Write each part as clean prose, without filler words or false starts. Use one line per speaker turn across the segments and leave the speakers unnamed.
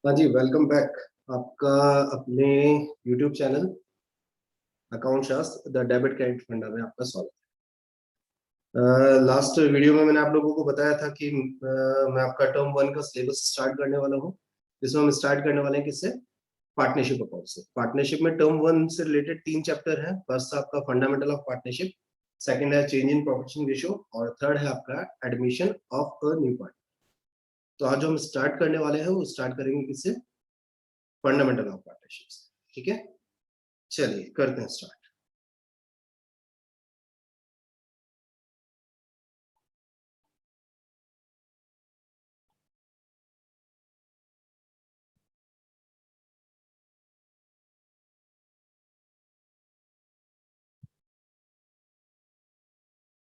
हाँ जी, welcome back आपका अपने YouTube चैनल अकाउंट शास्त्र द डेबिट क्रेडिट फंडा में आपका स्वागत है। लास्ट वीडियो में मैंने आप लोगों को बताया था कि मैं आपका टर्म 1 का सिलेबस स्टार्ट करने वाला हूँ, जिसमें हम स्टार्ट करने वाले हैं किससे? पार्टनरशिप अकाउंट से। पार्टनरशिप में टर्म 1 से रिलेटेड 3 चैप्टर है। फर्स्ट आपका फंडामेंटल ऑफ पार्टनरशिप, सेकंड है चेंज इन प्रोपोर्शन रेशियो और थर्ड है आपका admission of a new partner. तो आज जो हम स्टार्ट करने वाले हैं वो स्टार्ट करेंगे किससे? Fundamental of partnership. ठीक है, चलिए करते हैं start.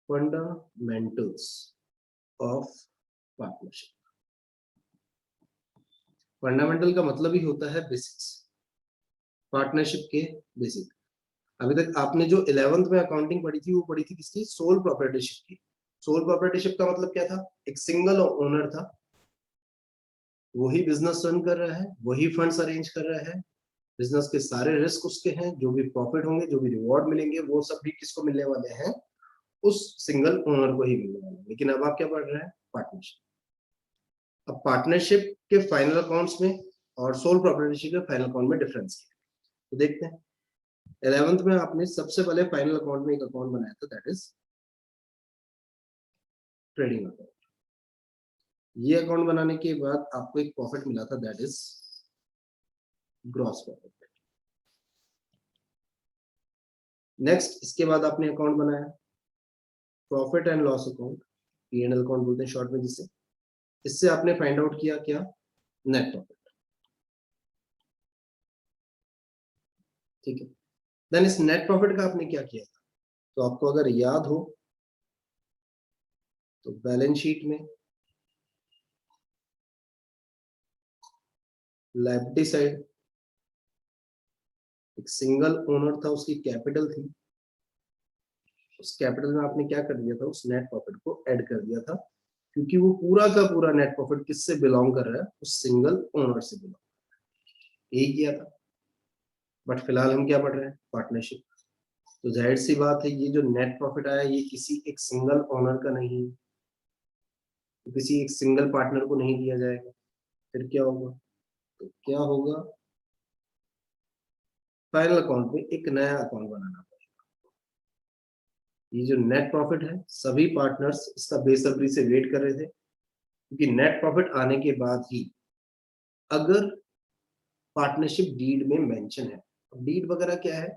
Fundamentals of partnership. Fundamental का मतलब ही होता है बेसिक्स, पार्टनरशिप के बेसिक। अभी तक आपने जो 11th में अकाउंटिंग पढ़ी थी वो पढ़ी थी किसकी? सोल प्रोप्राइटरशिप की। सोल प्रोप्राइटरशिप का मतलब क्या था? एक सिंगल ओनर था, वही बिजनेस रन कर रहा है, वही फंड्स अरेंज कर रहा है, बिजनेस के सारे रिस्क उसके हैं, जो भी प्रॉफिट होंगे, जो भी रिवॉर्ड मिलेंगे, वो सब भी किसको मिलने वाले हैं? उस सिंगल ओनर को ही मिलने वाले हैं। लेकिन अब आप क्या पढ़ रहे हैं? पार्टनरशिप। अब पार्टनरशिप के फाइनल अकाउंट्स में और सोल प्रोप्राइटरशिप के फाइनल अकाउंट में डिफरेंस क्या है तो देखते हैं। 11th में आपने सबसे पहले फाइनल अकाउंट में एक अकाउंट बनाया था, दैट इज ट्रेडिंग अकाउंट। ये अकाउंट बनाने के बाद आपको एक प्रॉफिट मिला था, that is gross profit. Next इसके बाद आपने अकाउंट बनाया profit and loss account, P&L account बोलते हैं शॉर्ट में जिसे। इससे आपने फाइंड आउट किया क्या? Net profit. ठीक है, देन इस नेट प्रॉफिट का आपने क्या किया था? तो आपको अगर याद हो तो बैलेंस शीट में लायबिलिटी साइड एक सिंगल ओनर था, उसकी कैपिटल थी, उस कैपिटल में आपने क्या कर दिया था? उस नेट प्रॉफिट को ऐड कर दिया था, क्योंकि वो पूरा का पूरा नेट प्रॉफिट किससे बिलोंग कर रहा है? उस सिंगल ओनर से बिलोंग। यही किया था। बट फिलहाल हम क्या पढ़ रहे हैं? पार्टनरशिप। तो जाहिर सी बात है, ये जो नेट प्रॉफिट आया ये किसी एक सिंगल ओनर का नहीं है, तो किसी एक सिंगल पार्टनर को नहीं दिया जाएगा। फिर क्या होगा? तो क्या होगा? फाइनल अकाउंट में एक नया अकाउंट बनाना पड़ेगा। ये जो नेट प्रॉफिट है, सभी पार्टनर्स इसका बेसब्री से वेट कर रहे थे, क्योंकि नेट प्रॉफिट आने के बाद ही अगर पार्टनरशिप डीड में मेंशन है। डीड वगैरह क्या है?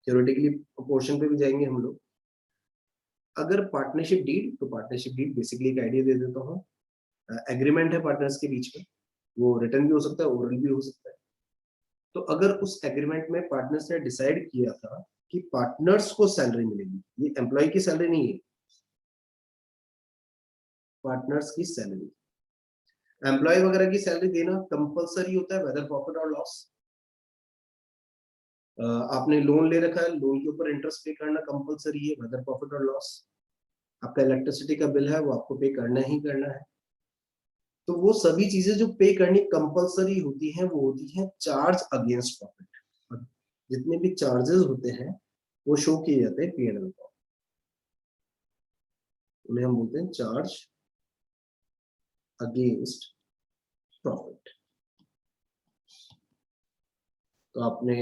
थ्योरेटिकली पोर्शन पे भी जाएंगे हम लोग। अगर पार्टनरशिप डीड, तो पार्टनरशिप डीड बेसिकली एक आइडिया दे देता हूँ। एग्रीमेंट है पार्टनर्स के बीच में, वो रिटर्न भी हो सकता है, ओरल भी हो सकता है। तो अगर उस एग्रीमेंट में पार्टनर्स ने डिसाइड किया था कि पार्टनर्स को सैलरी मिलेगी, ये एम्प्लॉय की सैलरी नहीं है, पार्टनर्स की सैलरी। एम्प्लॉय वगैरह की सैलरी देना कंपलसरी होता है, वेदर प्रॉफिट और लॉस। आपने लोन ले रखा है, लोन के ऊपर इंटरेस्ट पे करना कंपलसरी है, वेदर प्रॉफिट और लॉस। आपका इलेक्ट्रिसिटी का बिल है, वो आपको पे करना ही करना है। तो वो सभी चीजें जो पे करनी कंपलसरी होती हैं वो होती हैं चार्ज अगेंस्ट प्रॉफिट। जितने भी चार्जेस होते हैं वो शो किए जाते हैं P&L अकाउंट, उन्हें हम बोलते हैं चार्ज अगेंस्ट प्रॉफिट। तो आपने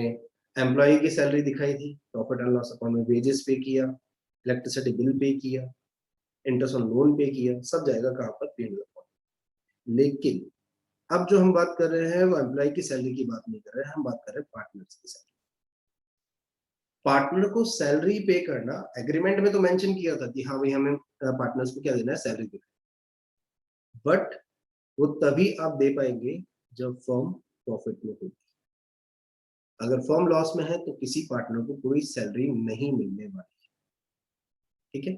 एम्प्लॉय की सैलरी दिखाई थी, प्रॉफिट एंड लॉस अकाउंट में वेजेस पे किया, इलेक्ट्रिसिटी बिल पे किया, इंटरेस्ट ऑन लोन पे किया, सब जाएगा कहाँ पर? P&L account. लेकिन अब जो हम बात कर रहे हैं वो एम्प्लॉय की सैलरी की बात नहीं कर रहे हैं, हम बात कर रहे हैं पार्टनर्स की सैलरी। पार्टनर को सैलरी पे करना, एग्रीमेंट में तो मेंशन किया था कि हाँ भाई हमें पार्टनर्स को क्या देना है? सैलरी देना है। बट वो तभी आप दे पाएंगे जब फर्म प्रॉफिट में होगी। अगर फर्म लॉस में है तो किसी पार्टनर को कोई सैलरी नहीं मिलने वाली। ठीक है,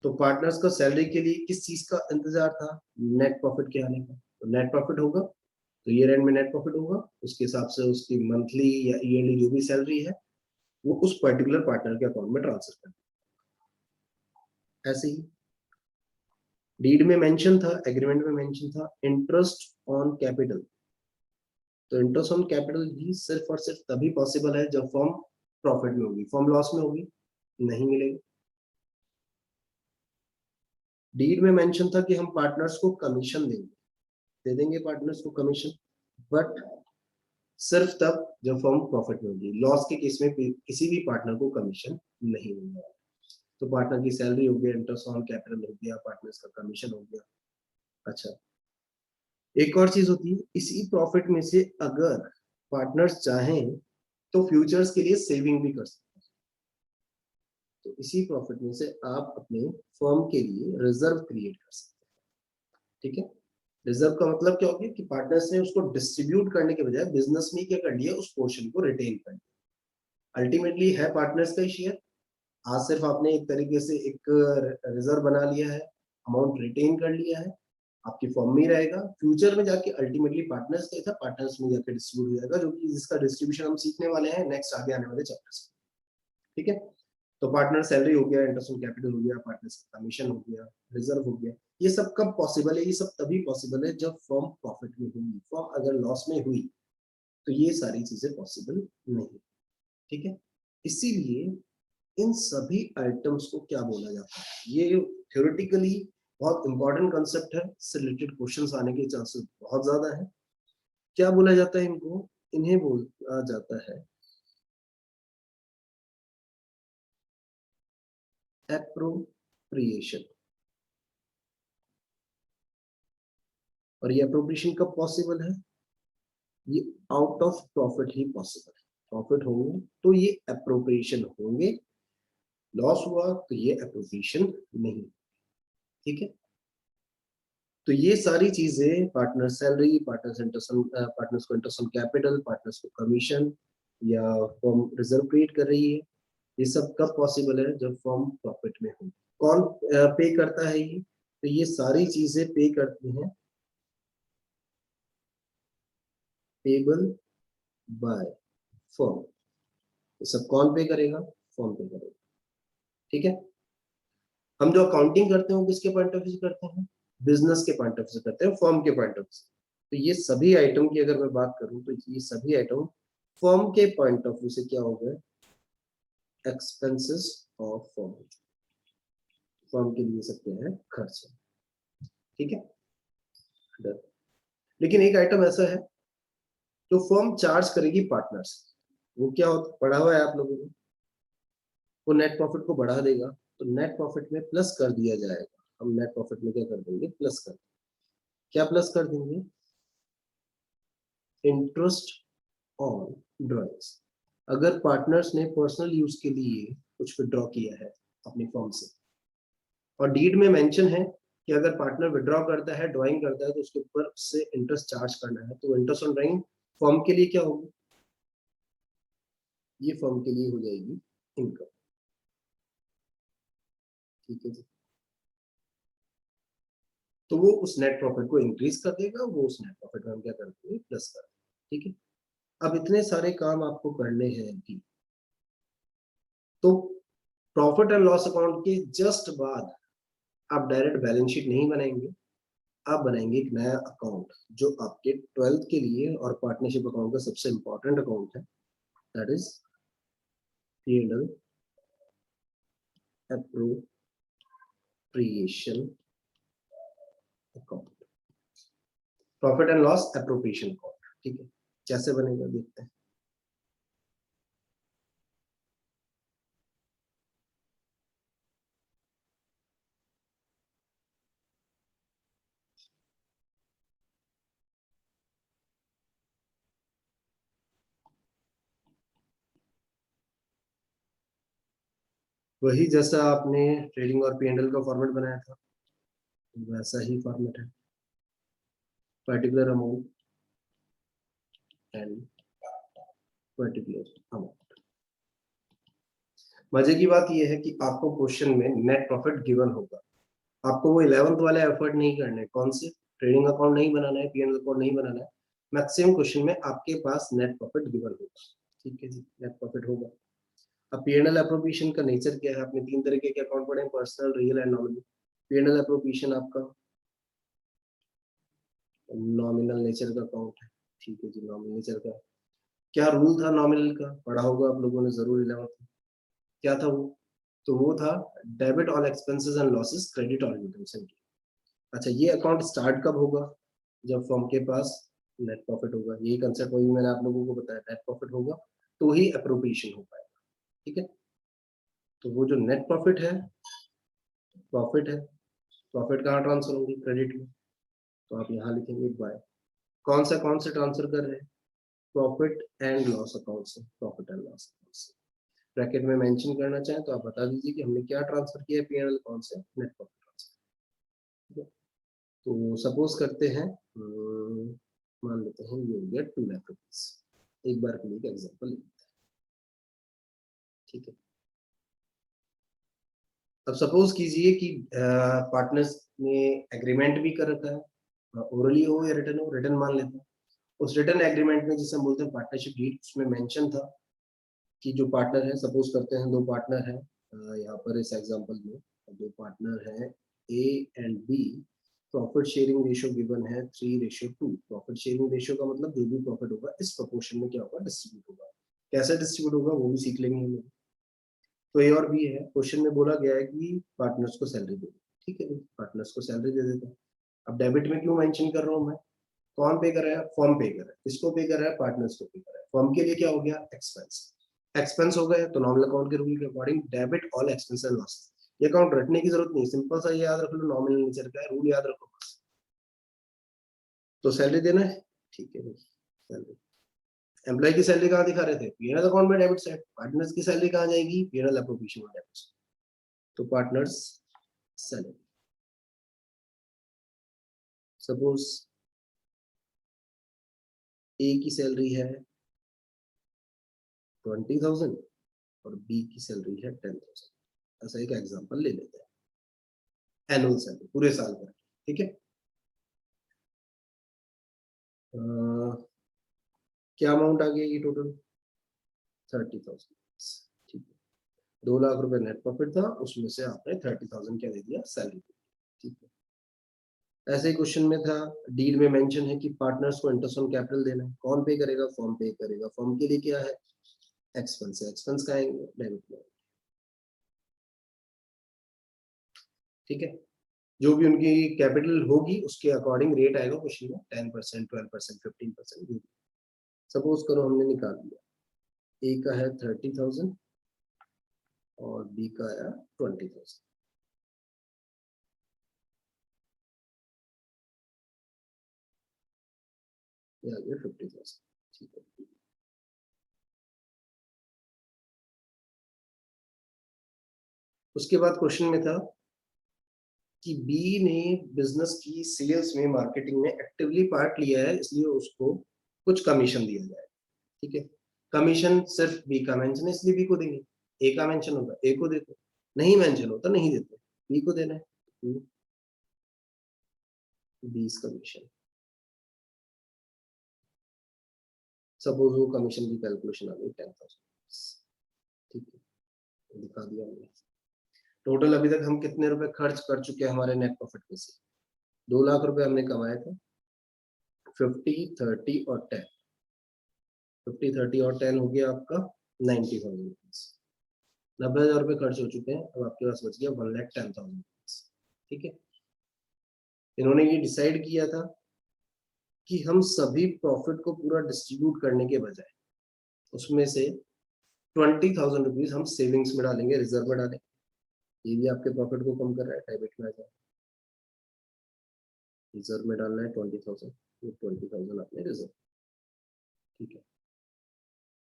तो पार्टनर्स का सैलरी के लिए किस चीज का इंतजार था? नेट प्रॉफिट के आने का। तो नेट प्रॉफिट होगा तो ईयर एंड में नेट प्रॉफिट होगा, उसके हिसाब से उसकी मंथली या ईयरली जो भी सैलरी है वो उस पर्टिकुलर पार्टनर के अकाउंट में ट्रांसफर कर। ऐसे ही डीड में मेंशन था, एग्रीमेंट में मेंशन था इंटरेस्ट ऑन कैपिटल। तो इंटरेस्ट ऑन कैपिटल भी सिर्फ और सिर्फ तभी पॉसिबल है जब फर्म प्रॉफिट में होगी, फर्म लॉस में होगी नहीं मिलेगी। डीड में मेंशन था कि हम पार्टनर्स को कमीशन देंगे, दे देंगे पार्टनर्स को कमीशन, बट सिर्फ तब जब फर्म प्रॉफिट में होगी। लॉस के केस में किसी भी पार्टनर को कमीशन नहीं मिलेगा। तो पार्टनर की सैलरी हो गया, इंटरेस्ट ऑन कैपिटल हो गया, पार्टनर्स का कमीशन हो गया। अच्छा, एक और चीज होती है, इसी प्रॉफिट में से अगर पार्टनर्स चाहें तो फ्यूचर्स के लिए सेविंग भी कर सकते हैं। तो इसी प्रॉफिट में से आप अपने फर्म के लिए रिजर्व क्रिएट कर सकते हैं। ठीक है, रिजर्व का मतलब क्या हो गया कि पार्टनर्स ने उसको डिस्ट्रीब्यूट करने के बजाय बिजनेस में क्या कर लिया, उस पोर्शन को रिटेन कर लिया। अल्टीमेटली है पार्टनर्स का ही शेयर, आज सिर्फ आपने एक तरीके से एक रिजर्व बना लिया है, अमाउंट रिटेन कर लिया है, आपकी फॉर्म में रहेगा। फ्यूचर में जाके अल्टीमेटली पार्टनर्स का था, पार्टनर्स में जाके डिस्ट्रीब्यूट हो जाएगा, जो कि जिसका डिस्ट्रीब्यूशन हम सीखने वाले हैं नेक्स्ट आगे आने वाले चैप्टर्स। ठीक है, तो पार्टनर सैलरी हो गया, इंटरेस्ट ऑन कैपिटल हो गया, पार्टनर्स का कमीशन हो गया, रिजर्व हो गया। ये सब कब पॉसिबल है? ये सब तभी पॉसिबल है जब फर्म प्रॉफिट में हुई। फर्म अगर लॉस में हुई तो ये सारी चीजें पॉसिबल नहीं। ठीक है, इसीलिए इन सभी आइटम्स को क्या बोला जाता है? ये थ्योरेटिकली बहुत इंपॉर्टेंट कंसेप्ट है, इससे रिलेटेड क्वेश्चंस आने के चांसेस बहुत ज्यादा है। क्या बोला जाता है इनको? इन्हें बोला जाता है एप्रोप्रिएशन। और ये अप्रोप्रिएशन कब पॉसिबल है? ये out of profit he possible है। प्रॉफिट होंगे तो ये अप्रोप्रिएशन होंगे, लॉस हुआ तो ये अप्रोप्रिएशन नहीं। ठीक है, तो ये सारी चीजें, पार्टनर सैलरी, पार्टनर्स को इंटरेस्ट ऑन कैपिटल, पार्टनर्स को कमीशन या फर्म रिजर्व क्रिएट कर रही है, ये सब कब पॉसिबल है? जब फर्म प्रॉफिट में हो। कौन पे करता है ये? तो ये सारी चीजें पे करती हैं पेबल बाय फर्म। ये सब कौन पे करेगा? फर्म पे करेगा। ठीक है, हम जो अकाउंटिंग करते हैं वो किसके पॉइंट ऑफ व्यू से करते हैं? बिजनेस के पॉइंट ऑफ व्यू से करते हैं, फर्म के पॉइंट ऑफ व्यू से। तो ये सभी आइटम की अगर मैं बात करूं तो ये सभी आइटम फर्म के पॉइंट ऑफ व्यू से क्या हो गए? Expenses of firm. फर्म के लिए सकते हैं खर्च। ठीक है, डन। लेकिन एक आइटम ऐसा है जो फर्म चार्ज करेगी पार्टनर्स, वो क्या होता पढ़ा हुआ है आप लोगों को? वो नेट प्रॉफिट को बढ़ा देगा, तो नेट प्रॉफिट में प्लस कर दिया जाएगा। हम नेट प्रॉफिट में क्या कर देंगे? प्लस कर, क्या प्लस कर देंगे? Interest on drawings. अगर पार्टनर्स ने पर्सनल यूज के लिए कुछ विड्रॉ किया है अपनी फर्म से, और डीड में मेंशन है कि अगर पार्टनर विड्रॉ करता है, ड्राइंग करता है, तो उसके ऊपर उससे इंटरेस्ट चार्ज करना है, तो इंटरेस्ट ऑन ड्राइंग फर्म के लिए क्या होगी? ये फर्म के लिए हो जाएगी इनकम। ठीक है जी, तो वो उस नेट प्रॉफिट को इंक्रीज कर देगा, वो उस नेट प्रॉफिट में हम क्या कर देंगे? प्लस कर देंगे। ठीक है, अब इतने सारे काम आपको करने हैं कि, तो प्रॉफिट एंड लॉस अकाउंट के जस्ट बाद आप डायरेक्ट बैलेंस शीट नहीं बनाएंगे, आप बनाएंगे एक नया अकाउंट जो आपके 12th के लिए और पार्टनरशिप अकाउंट का सबसे इंपॉर्टेंट अकाउंट है, that is P&L appropriation account, profit and loss appropriation account. ठीक है, कैसे बनेगा देखते हैं। वही जैसा आपने ट्रेडिंग और P&L का फॉर्मेट बनाया था, वैसा ही फॉर्मेट है, particular amount and particular amount. मजे की बात यह है कि आपको क्वेश्चन में नेट प्रॉफिट गिवन होगा, आपको वो 11th वाले एफर्ट नहीं करने, कौन से? ट्रेडिंग अकाउंट नहीं बनाना है, P&L अकाउंट नहीं बनाना है। मैक्सिमम क्वेश्चन में आपके पास नेट प्रॉफिट गिवन होगा। ठीक है जी, नेट प्रॉफिट होगा। अब P&L एप्रोप्रिएशन का नेचर क्या है? आपने तीन तरीके के अकाउंट पढ़े हैं, personal, real and nominal. P&L appropriation आपका नॉमिनल नेचर का अकाउंट है, ठीक है जी, नॉमिनल नेचर का। क्या रूल था नॉमिनल का, पढ़ा होगा आप लोगों ने जरूर 11th में। क्या था वो? तो वो था debit all expenses and losses, credit all incomes and. अच्छा, ये अकाउंट स्टार्ट कब होगा? जब फर्म के पास नेट प्रॉफिट होगा। यही कंसेप्ट वही मैंने आप लोगों को बताया, नेट प्रॉफिट होगा तो ही अप्रोप्रिएशन हो पाएगा। ठीक है, तो वो जो नेट प्रॉफिट है, प्रॉफिट कहाँ ट्रांसफर होगी? क्रेडिट में। तो आप यहाँ लिखेंगे बाय। कौन सा अकाउंट से ट्रांसफर कर रहे हैं? प्रॉफिट एंड लॉस अकाउंट से, प्रॉफिट एंड लॉस अकाउंट से। ब्रैकेट में मेंशन करना चाहें तो आप बता दीजिए कि हमने क्या ट्रांसफर किया है पीएनएल अकाउंट से, नेट प्रॉफिट ट्रांसफर। तो सपोज करते हैं, मान लेते हैं ये हो गया 2 लाख रुपीज। एक बार के लिए एग्जांपल लेते हैं। ठीक है, अब सपोज कीजिए कि पार्टनर्स ने एग्रीमेंट भी कर रखा है, ओरली हो या रिटर्न हो, रिटर्न मान लेते हैं। उस रिटर्न एग्रीमेंट में जिसे हम बोलते हैं पार्टनरशिप डीड, उसमें मेंशन था कि जो पार्टनर है, सपोज करते हैं 2 पार्टनर है यहाँ पर इस एग्जांपल में 2 पार्टनर है A and B. Profit sharing ratio given है 3:2। प्रॉफिट शेयरिंग रेशियो का मतलब जो भी प्रॉफिट होगा इस प्रोपोर्शन में क्या होगा, डिस्ट्रीब्यूट होगा। कैसे डिस्ट्रीब्यूट होगा वो भी सीख लेंगे हम लोग। तो ए और बी है, क्वेश्चन में बोला गया है कि पार्टनर्स को सैलरी दे दो। ठीक है, पार्टनर्स को सैलरी दे देते हैं। अब डेबिट में क्यों मेंशन कर रहा हूँ मैं? कौन पे कर रहा है? फर्म पे कर रहा है। किसको पे कर रहा है? पार्टनर्स को पे कर रहा है। फर्म के लिए क्या हो गया? एक्सपेंस। एक्सपेंस हो गए तो नॉमिनल अकाउंट के रूल के according debit all expense and losses. ये अकाउंट रटने की जरूरत नहीं, सिंपल सा याद रख लो, नॉमिनल नेचर का है, रूल याद रखो बस। तो सैलरी देना है, ठीक है भाई, सैलरी। एम्प्लॉय की सैलरी कहाँ दिखा रहे थे? पीएनएल अकाउंट में डेबिट साइड। पार्टनर्स की सैलरी कहाँ जाएगी? पीएनएल एप्रोप्रिएशन में डेबिट साइड। तो पार्टनर्स सैलरी, सपोज ए की सैलरी है 20,000 और बी की सैलरी है 10,000। ऐसा एक एग्जांपल ले लेते हैं, एनुअल सैलरी पूरे साल का। ठीक है, क्या अमाउंट आ गया ये टोटल? 30,000। ठीक है, 2 लाख रुपए नेट प्रॉफिट था, उसमें से आपने 30,000 क्या दे दिया? सैलरी। ठीक है, ऐसे ही क्वेश्चन में था, डीड में मेंशन है कि पार्टनर्स को इंटरेस्ट ऑन कैपिटल देना है। कौन पे करेगा? फर्म पे करेगा। फर्म के लिए क्या है? एक्सपेंस है। एक्सपेंस का आएंगे डेबिट में। ठीक है, जो भी उनकी कैपिटल होगी उसके अकॉर्डिंग रेट आएगा क्वेश्चन में, 10%, 12%, 15%। सपोज करो हमने निकाल लिया, ए का है 30,000 और बी का है 20,000। ये आ गया 50,000। ठीक है, उसके बाद क्वेश्चन में था कि बी ने बिजनेस की सेल्स में, मार्केटिंग में एक्टिवली पार्ट लिया है, इसलिए उसको कुछ कमीशन दिया जाए। ठीक है, कमीशन सिर्फ बी का मेंशन है इसलिए बी को देंगे। ए का मेंशन होगा ए को देते, नहीं मेंशन होता नहीं देते, बी को देना है। 20 कमीशन। सपोज वो कमीशन की कैलकुलेशन आ गई 10,000। ठीक है, दिखा दिया हमने। टोटल अभी तक हम कितने रुपए खर्च कर चुके हैं हमारे नेट प्रॉफिट में से? 2 लाख रुपए हमने कमाए थे। 50, 30 और 10। 50, 30 और 10 हो गया आपका 90,000 रुपीज। 90,000 रुपए खर्च हो चुके हैं, अब आपके पास बच गया 1,10,000 रुपीज। ठीक है, इन्होंने ये डिसाइड किया था कि हम सभी प्रॉफिट को पूरा डिस्ट्रीब्यूट करने के बजाय उसमें से 20,000 रुपीज हम सेविंग्स में डालेंगे, रिजर्व में डालेंगे। ये भी आपके प्रॉफिट को कम कर रहा है, डेबिट में आ जाए। रिजर्व में डालना है 20,000, 20,000 आपने रिजर्व। ठीक है,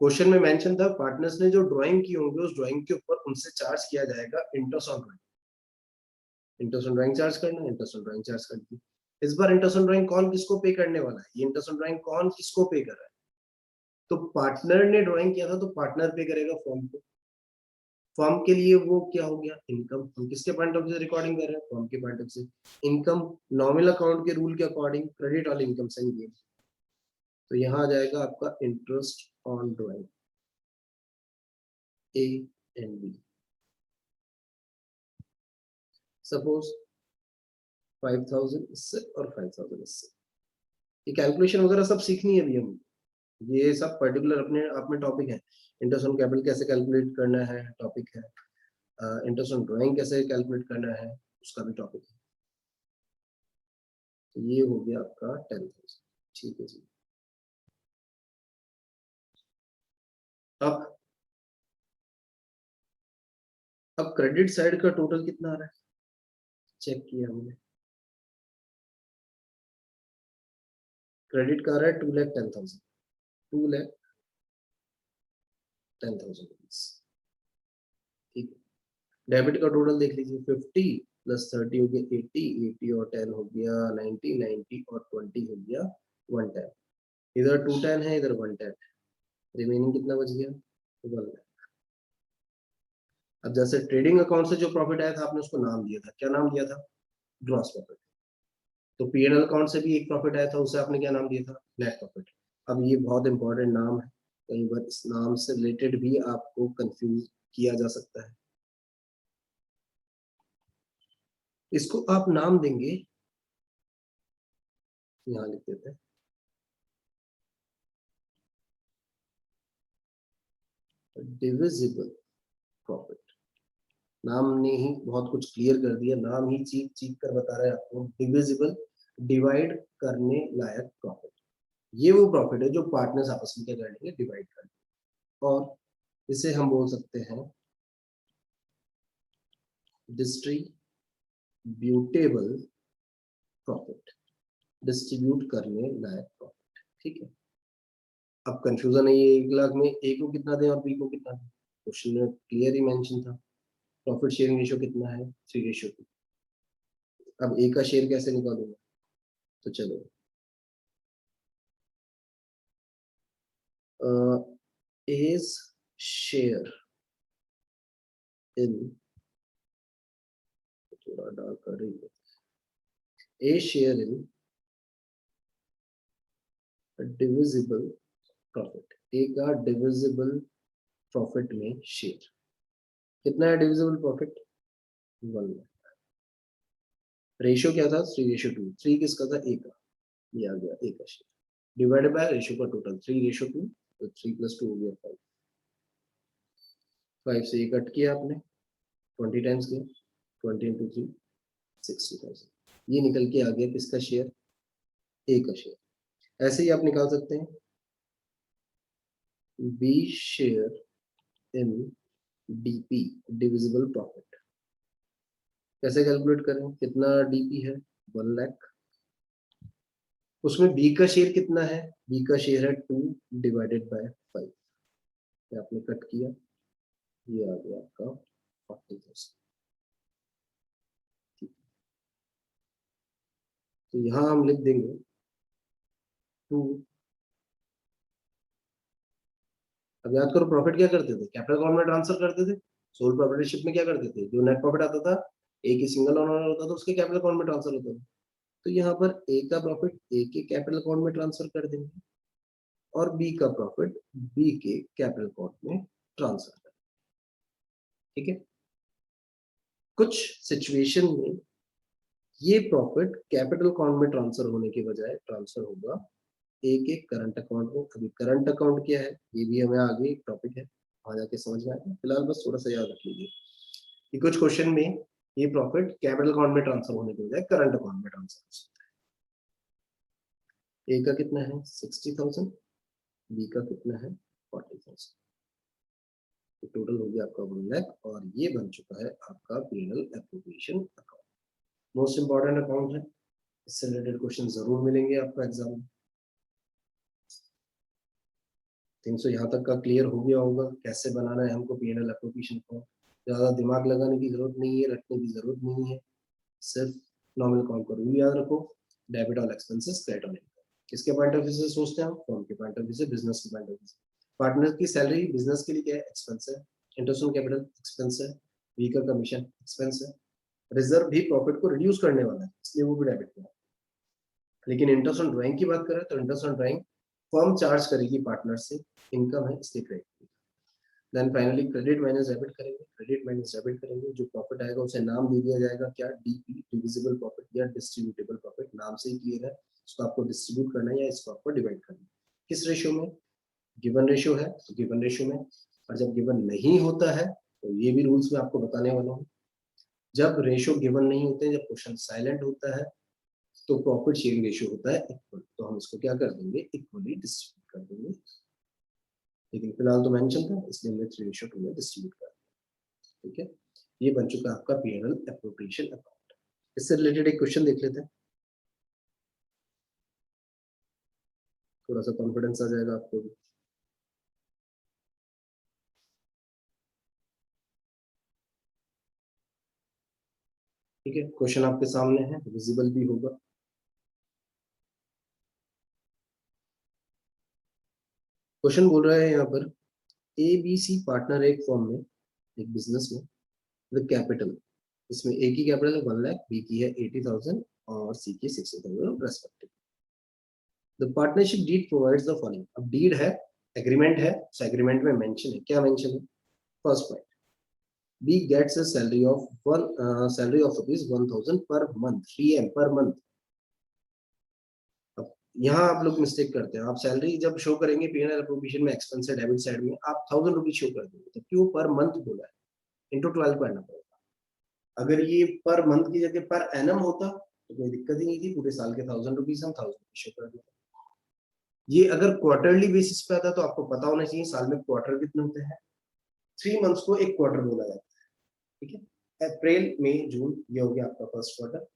क्वेश्चन में मेंशन था पार्टनर्स ने जो ड्राइंग की होंगे उस ड्राइंग के ऊपर उनसे चार्ज किया जाएगा interest on drawing. Interest on drawing charge करना है, इंटरेस्ट ऑन ड्राइंग चार्ज कर दी। इस बार इंटरेस्ट ऑन ड्राइंग कौन किसको पे करने वाला है? ये इंटरेस्ट ऑन ड्राइंग कौन किसको पे कर रहा है? तो पार्टनर ने ड्राइंग किया था तो पार्टनर पे करेगा फॉर्म को। फॉर्म के लिए वो क्या हो गया? इनकम। हम किसके पॉइंट ऑफ व्यू से रिकॉर्डिंग कर रहे हैं? फॉर्म के पॉइंट ऑफ व्यू से। इनकम नॉमिनल अकाउंट के रूल के अकॉर्डिंग क्रेडिट ऑल इनकम सही है। तो यहाँ आ जाएगा आपका interest on drawing, A and B. Suppose 5,000 इससे और 5,000 इससे। ये कैलकुलेशन वगैरह सब सीखनी है अभी हम, ये सब पर्टिकुलर अपने आप में टॉपिक है। इंटरेस्ट ऑन कैपिटल कैसे कैलकुलेट करना है टॉपिक है, इंटरेस्ट ऑन ड्राइंग कैसे कैलकुलेट करना है उसका भी टॉपिक है। तो ये हो गया आपका 10,000। ठीक है जी। अब क्रेडिट साइड का टोटल कितना आ रहा है चेक किया हमने। क्रेडिट का आ रहा है 2,10,000, 2,10,000 रुपीज। ठीक है। डेबिट का टोटल देख लीजिए, 50 प्लस 30 हो गया 80, 80 और 10 हो गया 90, 90 और 20 हो गया 110। इधर 210 है, इधर 110, रिमेनिंग कितना बच गया 1 लाख। अब जैसे ट्रेडिंग अकाउंट से जो प्रॉफिट आया था आपने उसको नाम दिया था, क्या नाम दिया था, ग्रॉस प्रॉफिट। तो पीएनएल अकाउंट से भी एक प्रॉफिट आया था, उसे आपने क्या नाम दिया था, नेट प्रॉफिट। अब ये बहुत इंपॉर्टेंट नाम है, कई बार इस नाम से रिलेटेड भी आपको कंफ्यूज किया जा सकता है। इसको आप नाम देंगे, यहाँ लिख देते हैं डिविजिबल प्रॉफिट। नाम ने ही बहुत कुछ क्लियर कर दिया, नाम ही चीख चीख कर बता रहा है आपको, डिविजिबल, डिवाइड करने लायक प्रॉफिट। ये वो प्रॉफिट है जो पार्टनर्स आपस में क्या कर लेंगे, डिवाइड कर लेंगे। और इसे हम बोल सकते हैं डिस्ट्रीब्यूटेबल प्रॉफिट, डिस्ट्रीब्यूट करने लायक प्रॉफिट। ठीक है। अब कंफ्यूजन है, ये 1 लाख में ए को कितना दें और बी को कितना दें, क्वेश्चन में क्लियर ही मेंशन था। प्रॉफिट शेयरिंग रेशियो कितना है, 3:2। अब ए का शेयर कैसे निकालूंगा, तो चलो एज शेयर इन, थोड़ा डार्क कर रही है, ए शेयर इन डिविजिबल प्रॉफिट, ए का डिविजिबल प्रॉफिट में शेयर कितना है, डिविजिबल प्रॉफिट 1 लाख। रेशियो क्या था, 3:2। 3 किसका था, ए का, ये आ गया ए का शेयर, डिवाइडेड बाय रेशियो का टोटल 3:2, तो 3 + 2 हो गया 5। 5 से ये कट किया आपने, 20 टाइम्स किया, 20 × 3 60,000। ये निकल के आ गया किसका शेयर, ए का शेयर। ऐसे ही आप निकाल सकते हैं B share in DP, divisible profit. कैसे कैलकुलेट करें, कितना डीपी है 1 लाख, उसमें बी का शेयर कितना है, बी का शेयर है 2 डिवाइडेड बाय 5, आपने कट किया, ये आ गया आपका 40,000। तो यहाँ हम लिख देंगे 2। अब याद करो प्रॉफिट क्या करते थे, कैपिटल अकाउंट में ट्रांसफर करते थे, सोल प्रॉपर्टीशिप में क्या करते थे, जो नेट प्रॉफिट आता था एक ही सिंगल ओनर होता था उसके कैपिटल अकाउंट में ट्रांसफर होता था। तो यहाँ पर ए का प्रॉफिट ए के कैपिटल अकाउंट में ट्रांसफर कर देंगे और बी का प्रॉफिट बी के कैपिटल अकाउंट में ट्रांसफर कर, ठीक है। कुछ सिचुएशन में ये प्रॉफिट कैपिटल अकाउंट में ट्रांसफर होने के बजाय ट्रांसफर होगा एक एक करंट अकाउंट में। अभी करंट अकाउंट क्या है ये भी हमें आगे एक टॉपिक है, वहां जाके समझ में आएगा, फिलहाल बस थोड़ा सा याद रख लीजिए कि कुछ क्वेश्चन में ये प्रॉफिट कैपिटल अकाउंट में ट्रांसफर होने के बजाय करंट अकाउंट में ट्रांसफर हो सकता है। ए का कितना है 60,000, बी का कितना है 40,000, तो टोटल हो गया आपका 1 लाख और ये बन चुका है आपका PNL appropriation account. Most important account है, इससे रिलेटेड क्वेश्चन जरूर मिलेंगे आपका एग्जाम में। थिंक सो यहाँ तक का क्लियर हो गया होगा कैसे बनाना है हमको पीएनएल एप्रोप्रिएशन अकाउंट। ज्यादा दिमाग लगाने की जरूरत नहीं है, रखने की जरूरत नहीं है, सिर्फ नॉर्मल अकाउंट को रूल याद रखो, debit all expenses, credit all income. किसके पॉइंट ऑफ व्यू से सोचते हैं हम, फर्म के पॉइंट ऑफ व्यू से, बिजनेस के पॉइंट ऑफ व्यू से। पार्टनर की सैलरी बिजनेस के लिए क्या है, एक्सपेंस है, इंटरेस्ट ऑन कैपिटल एक्सपेंस है, वी का कमीशन एक्सपेंस है, रिजर्व भी प्रॉफिट को रिड्यूस करने वाला है इसलिए वो भी डेबिट में है। लेकिन इंटरेस्ट ऑन ड्राइंग की बात करें तो interest on drawing firm charge करेगी पार्टनर से, इनकम है इसलिए credit. Then finally credit minus debit करेंगे, क्रेडिट माइनस डेबिट करेंगे, जो प्रॉफिट आएगा उसे नाम दे दिया जाएगा क्या, डीपी, डिविजिबल प्रॉफिट या डिस्ट्रीब्यूटेबल प्रॉफिट, नाम से ही क्लियर है। उसको आपको डिस्ट्रीब्यूट करना है या इसको आपको डिवाइड करना है। किस रेशियो में? गिवन रेशियो है तो गिवन रेशियो में, और जब गिवन नहीं होता है तो ये भी रूल्स मैं आपको बताने वाला हूँ। जब रेशियो गिवन नहीं होते, जब क्वेश्चन साइलेंट होता है, तो प्रॉफिट शेयरिंग रेशियो होता है इक्वल, तो हम इसको क्या कर देंगे, इक्वली डिस्ट्रीब्यूट कर देंगे। लेकिन फिलहाल तो मेंशन था इसलिए हमने 3:2 में डिस्ट्रीब्यूट कर दिया। ठीक है, ये बन चुका आपका P&L एप्रोप्रिएशन अकाउंट। इससे रिलेटेड एक क्वेश्चन देख लेते हैं, थोड़ा सा कॉन्फिडेंस आ जाएगा आपको भी। ठीक है, क्वेश्चन आपके सामने है, विजिबल भी होगा। क्वेश्चन बोल रहा है यहाँ पर, ABC पार्टनर एक फॉर्म में, एक बिजनेस में, विद कैपिटल, इसमें ए की कैपिटल है 1 लाख, बी की है 80,000 और सी की 60,000 respective. The partnership deed provides the following. अब डीड है, एग्रीमेंट है, उस एग्रीमेंट में मेंशन है, क्या मेंशन है? First point, B gets a salary of ₹1,000 per month, PM per month. अब यहाँ आप लोग मिस्टेक करते हैं, आप सैलरी जब शो करेंगे P&L एप्रोप्रिएशन में, एक्सपेंस है डेबिट साइड में, आप ₹1,000 शो कर देंगे, तो क्यों पर मंथ बोला है? इंटू 12 करना पड़ेगा। अगर ये पर मंथ की जगह पर एनम होता तो कोई दिक्कत ही नहीं थी, पूरे साल के ₹1,000 हम ₹1,000 शो कर देते। ये अगर क्वार्टरली बेसिस पे आता तो आपको पता होना चाहिए साल में क्वार्टर कितने होते हैं। 3 मंथ्स को एक क्वार्टर बोला जाता है। ठीक है, अप्रैल मई जून ये हो गया आपका फर्स्ट क्वार्टर,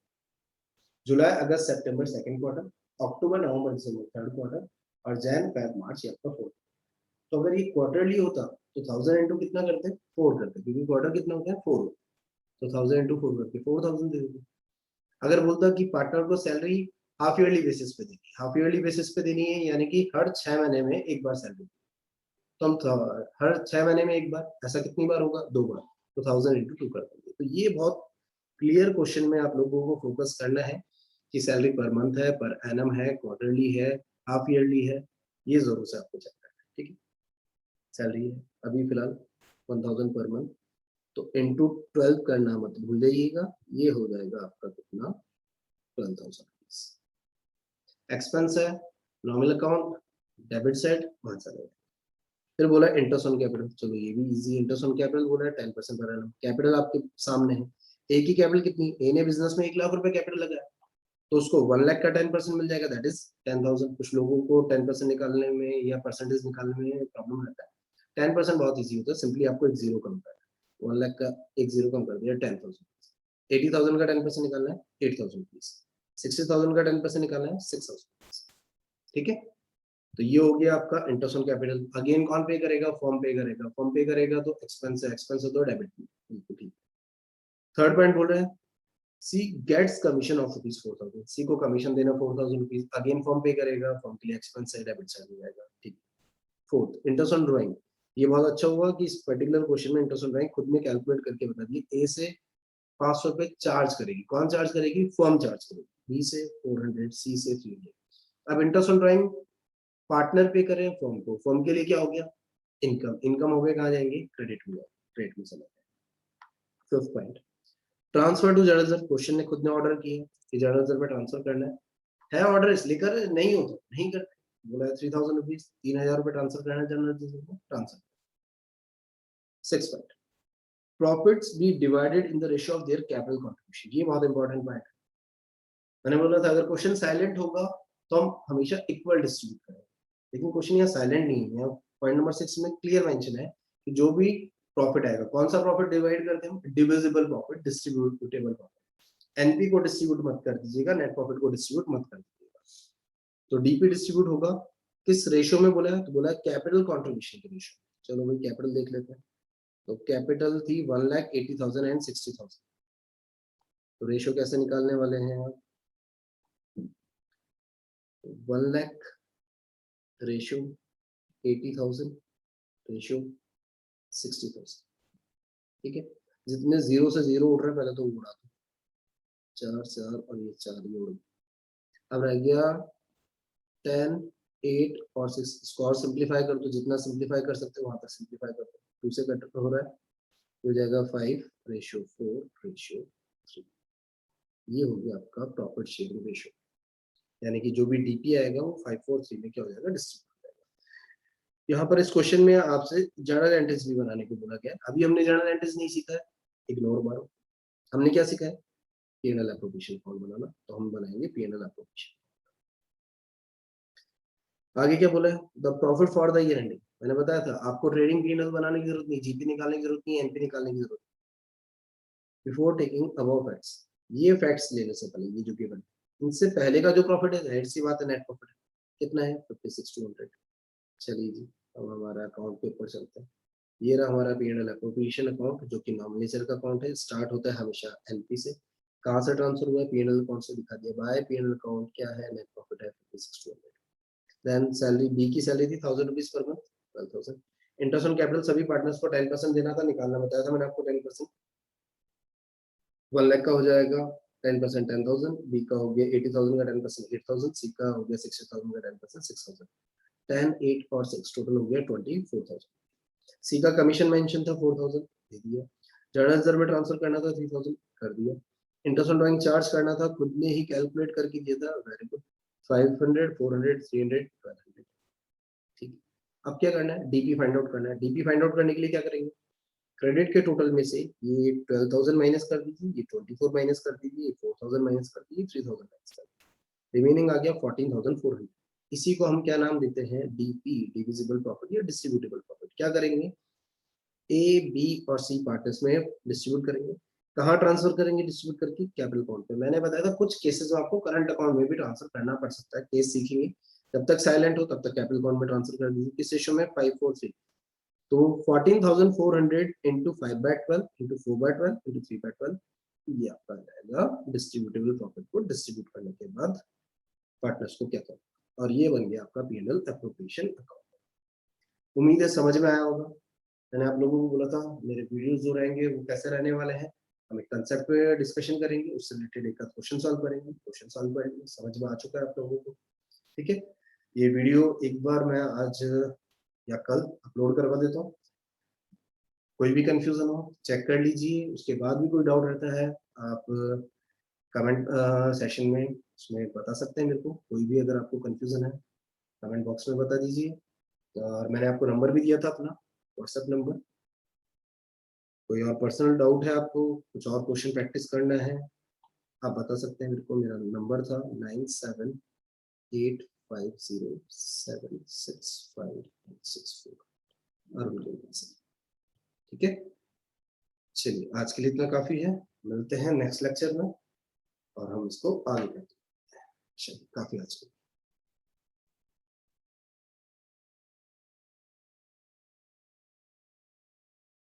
जुलाई अगस्त सितंबर सेकंड क्वार्टर, अक्टूबर नवंबर दिसंबर थर्ड क्वार्टर, और जैन फेब मार्च ये आपका फोर्थ। तो अगर ये क्वार्टरली होता तो 1000 इंटू कितना करते, 4 करते, क्योंकि क्वार्टर कितना होता है 4, तो 1000 इंटू 4 करके 4000 दे देते। अगर बोलता कि पार्टनर को सैलरी हाफ ईयरली बेसिस पे देनी, हाफ ईयरली बेसिस पे देनी है, यानी कि हर 6 महीने में एक बार सैलरी, तो हम हर 6 महीने में एक बार, ऐसा कितनी बार होगा, 2 बार, तो 1000 इंटू 2 कर देंगे। तो ये बहुत क्लियर क्वेश्चन में आप लोगों को फोकस करना है कि सैलरी पर मंथ है, पर एनम है, क्वार्टरली है, हाफ ईयरली है, ये जरूर से आपको चेक करना है। ठीक है, सैलरी है अभी फिलहाल 1000 पर मंथ, तो इंटू 12 करना मत भूल जाइएगा, ये हो जाएगा आपका कितना, 12,000। एक्सपेंस है, नॉमिनल अकाउंट, डेबिट साइड, वहां चलेगा। फिर बोला इंटरेस्ट ऑन कैपिटल, चलो ये भी इजी, इंटरेस्ट ऑन कैपिटल बोला है 10% पर एनम, कैपिटल आपके सामने है, ए की कैपिटल कितनी, ए ने बिजनेस में 1 लाख रुपए कैपिटल लगाया, तो उसको 1 लाख का 10% मिल जाएगा, दैट इज 10,000। कुछ लोगों को 10% निकालने में या परसेंटेज निकालने में प्रॉब्लम रहता है, 10% बहुत इजी होता है, सिंपली आपको एक जीरो कम करना है, 1 लाख का एक जीरो कम कर दिया, 10,000। 80,000 का 10% निकालना है, 8,000 रुपीज। 60,000 का 10% निकालना है, 6,000। ठीक है, तो ये हो गया आपका इंटरेस्ट ऑन कैपिटल। अगेन कौन पे करेगा, फॉर्म पे करेगा, फॉर्म पे करेगा तो एक्सपेंस है, एक्सपेंस है तो डेबिट। बिल्कुल ठीक। थर्ड पॉइंट बोल रहे हैं, सी गेट्स कमीशन ऑफ ₹4,000, सी को कमीशन देना ₹4,000, अगेन फॉर्म पे करेगा, फॉर्म के लिए एक्सपेंस है, डेबिट साइड हो जाएगा। ठीक। फोर्थ, इंटरेस्ट ऑन ड्राइंग, ये बहुत अच्छा हुआ कि इस पर्टिकुलर क्वेश्चन में इंटरेस्ट ऑन ड्राइंग खुद में कैलकुलेट करके बता दिए। ए से ₹500 चार्ज करेगी, कौन चार्ज करेगी, फॉर्म चार्ज करेगी, बी से 400, सी से 300। अब इंटरेस्ट ऑन ड्राइंग पार्टनर पे करें फॉर्म को, फॉर्म के लिए क्या हो गया, इनकम, इनकम हो गए, कहाँ जाएंगे, क्रेडिट में, क्रेडिट में चला जाए। Fifth point, transfer to general reserve, question ने खुद ने ऑर्डर किया कि जर्नल रिजर्व में ट्रांसफर करना है ऑर्डर इसलिए कर, नहीं हो तो नहीं करते, बोला है 3,000 रुपीज, 3,000 रुपए ट्रांसफर करना है जर्नल रिजर्व में, transfer. Six point, profits be divided in the ratio of their capital contribution, ये बहुत इंपॉर्टेंट पॉइंट है। मैंने बोला था अगर क्वेश्चन साइलेंट होगा तो हम हमेशा इक्वल डिस्ट्रीब्यूट करें, लेकिन क्वेश्चन यहाँ साइलेंट नहीं है। पॉइंट नंबर 6 में क्लियर मेंशन है कि जो भी प्रॉफिट आएगा, कौन सा प्रॉफिट डिवाइड करते हैं, divisible profit, distributable profit. NP को डिस्ट्रीब्यूट मत कर दीजिएगा, नेट प्रॉफिट को डिस्ट्रीब्यूट मत कर दीजिएगा। तो डीपी डिस्ट्रीब्यूट होगा किस रेशियो में, बोला है तो बोला है कैपिटल कंट्रीब्यूशन के रेशियो। चलो भाई कैपिटल देख लेते हैं, तो कैपिटल थी 1,80,000 एंड 60,000, तो रेशियो कैसे निकालने वाले हैं आप, 1 लाख रेशियो 80,000 रेशियो 60,000। ठीक है, जितने जीरो से जीरो उड़ रहे हैं पहले तो उड़ा दो, 4 4 और ये 4 ये उड़, अब रह गया 10 8 और 6, इसको और सिंप्लीफाई कर दो, जितना सिंप्लीफाई कर सकते हो वहां तक सिंप्लीफाई कर दो, 2 से कट हो रहा है, हो जाएगा 5 रेशियो 4 रेशियो 3, ये हो गया आपका प्रॉफिट शेयरिंग रेशियो। यानी कि जो भी डीपी आएगा वो 543 में क्या हो जाएगा, डिस्ट्रीब्यूट हो जाएगा। यहाँ पर इस क्वेश्चन में आपसे जर्नल एंट्रीज भी बनाने को बोला गया। अभी हमने जर्नल एंट्रीज नहीं सीखा है, इग्नोर मारो। हमने क्या सीखा है, पीएनएल एप्रोप्रिएशन अकाउंट बनाना, तो हम बनाएंगे पीएनएल एप्रोप्रिएशन। आगे क्या बोला है, the profit for the year ending. मैंने बताया था आपको ट्रेडिंग पीएनएल बनाने की जरूरत नहीं, जीपी निकालने की जरूरत नहीं, एनपी निकालने की जरूरत नहीं। बिफोर टेकिंग अबव फैक्ट्स, ये फैक्ट्स लेने से पहले, ये जो गिवन, इनसे पहले का जो प्रॉफिट है, जाहिर सी बात है नेट प्रॉफिट है, कितना है 56,200। चलिए जी, अब हमारा अकाउंट के ऊपर चलते हैं। ये रहा हमारा पीएनएल एप्रोप्रिएशन अकाउंट, जो कि नॉमिनेचर का अकाउंट है। स्टार्ट होता है हमेशा एनपी से। कहाँ से ट्रांसफर हुआ है, पीएनएल अकाउंट से दिखा दिया। बाय पीएनएल अकाउंट क्या है, नेट प्रॉफिट है 56,200। देन सैलरी, बी की सैलरी थी 1000 rupees per month, 12,000। Interest on capital सभी पार्टनर्स को 10% देना था, निकालना बताया था मैंने आपको 10%। 1 लाख का हो जाएगा 10% 10,000, बी का हो गया 80,000 का 10% 8,000, सी का हो गया 60,000 का 10% 6,000। 10, 8 और 6 टोटल हो गया 24,000। सी का कमीशन मेंशन था 4,000, दे दिया। जर्नल रिजर्व में ट्रांसफर करना था 3,000, कर दिया। इंटरेस्ट ऑन ड्राइंग चार्ज करना था, खुद ने ही कैलकुलेट करके दिया था, वेरी गुड। 500, 400, 300, 1200। ठीक है, अब क्या करना है, डीपी फाइंड आउट करना है। डीपी फाइंड आउट करने के लिए क्या करेंगे, क्रेडिट के टोटल में से ये 12,000 माइनस कर दीजिए, ये 24 माइनस कर दीजिए, ये 4,000 माइनस कर दीजिए, 3,000 माइनस कर दीजिए, रिमेनिंग आ गया 14,400। इसी को हम क्या नाम देते हैं, डीपी, डिविजिबल प्रॉफिट या डिस्ट्रीब्यूटेबल प्रॉफिट। क्या करेंगे, ए, बी और सी पार्टनर्स में डिस्ट्रीब्यूट करेंगे। कहाँ ट्रांसफर करेंगे, डिस्ट्रीब्यूट करके कैपिटल अकाउंट पे। मैंने बताया था कुछ केसेस में आपको करंट अकाउंट में भी ट्रांसफर करना पड़ सकता है, केस सीखेंगे। जब तक साइलेंट हो तब तक कैपिटल अकाउंट में ट्रांसफर कर दीजिए। किस रेशियो में, 5:4:3। तो 14,400 इंटू 5/12 इंटू 4/12 इंटू 3/12, ये आपका जाएगा डिस्ट्रीब्यूटेबल प्रॉफिट को डिस्ट्रीब्यूट करने के बाद पार्टनर्स को क्या करना, और ये बन गया आपका पीएनएल एप्रोप्रिएशन अकाउंट। उम्मीद है समझ में आया होगा। मैंने आप लोगों को बोला था मेरे वीडियोस जो रहेंगे वो कैसे रहने वाले हैं, हम एक कंसेप्ट पे डिस्कशन करेंगे, उससे रिलेटेड एक क्वेश्चन सॉल्व करेंगे, क्वेश्चन सॉल्व करेंगे। समझ में आ चुका है आप लोगों को, ठीक है। ये वीडियो एक बार मैं आज या कल अपलोड करवा देता हूँ। कोई भी कंफ्यूजन हो चेक कर लीजिए, उसके बाद भी कोई डाउट रहता है आप कमेंट सेशन में उसमें बता सकते हैं मेरे को। कोई भी अगर आपको कंफ्यूजन है कमेंट बॉक्स में बता दीजिए। और मैंने आपको नंबर भी दिया था अपना, व्हाट्सएप नंबर। कोई और पर्सनल डाउट है आपको, कुछ और क्वेश्चन प्रैक्टिस करना है, आप बता सकते हैं मेरे को। मेरा नंबर था 9785076564 अरुण जैन से, ठीक है। चलिए आज के लिए इतना काफी है, मिलते हैं नेक्स्ट लेक्चर में और हम इसको आगे करते हैं। चलिए काफी आज के